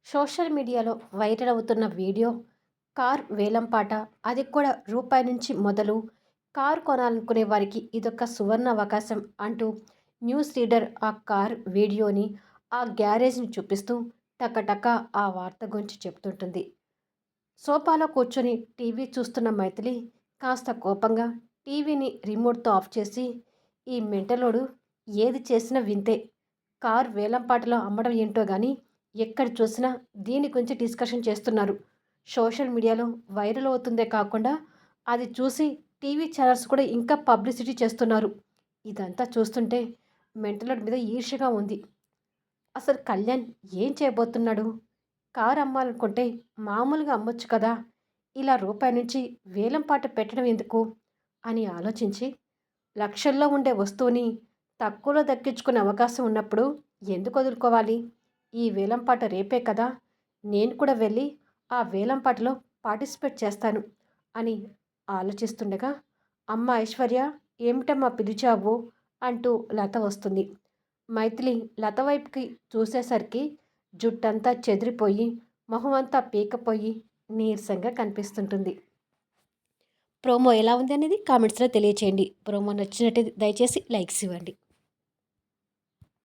Social మీడియాలో viral అవుతున్న video car వేలంపాట. అది కూడా రూపాయి నుంచి మొదలు. కారు కొనాలనుకునే వారికి ఇదొక సువర్ణ అవకాశం అంటూ న్యూస్ రీడర్ ఆ కార్ వీడియోని, ఆ గ్యారేజ్ని చూపిస్తూ టకటక ఆ వార్త గురించి చెప్తుంటుంది. సోఫాలో కూర్చొని టీవీ చూస్తున్న మైథిలి కాస్త కోపంగా టీవీని రిమోట్తో ఆఫ్ చేసి, ఈ మెంటలోడు ఏది చేసినా వింతే, కార్ వేలంపాటలో అమ్మడం ఏంటో గాని ఎక్కడ చూసినా దీని గురించి డిస్కషన్ చేస్తున్నారు. సోషల్ మీడియాలో వైరల్ అవుతుందే కాకుండా అది చూసి టీవీ ఛానల్స్ కూడా ఇంకా పబ్లిసిటీ చేస్తున్నారు. ఇదంతా చూస్తుంటే మెంటలోడి మీద ఈర్ష్యగా ఉంది. అసలు కళ్యాణ్ ఏం చేయబోతున్నాడు? కారు అమ్మాలనుకుంటే మామూలుగా అమ్మొచ్చు కదా! ఇలా రూపాయి నుంచి వేలం పాట పెట్టడం ఎందుకు? అని ఆలోచించి, లక్షల్లో ఉండే వస్తువుని తక్కువలో దక్కించుకునే అవకాశం ఉన్నప్పుడు ఎందుకు వదులుకోవాలి? ఈ వేలం పాట రేపే కదా! నేను కూడా వెళ్ళి ఆ వేలం పాటలో పార్టిసిపేట్ చేస్తాను అని ఆలోచిస్తుండగా, "అమ్మ ఐశ్వర్య, ఏమిటమ్మా పిలిచావు?" అంటూ లత వస్తుంది. మైథిలి లత వైపుకి చూసేసరికి జుట్టంతా చెదిరిపోయి, మొహమంతా పీకపోయి నీరసంగా కనిపిస్తుంటుంది. ప్రోమో ఎలా ఉంది అనేది కామెంట్స్‌లో తెలియచేయండి. ప్రోమో నచ్చినట్టయితే దయచేసి లైక్స్ ఇవ్వండి.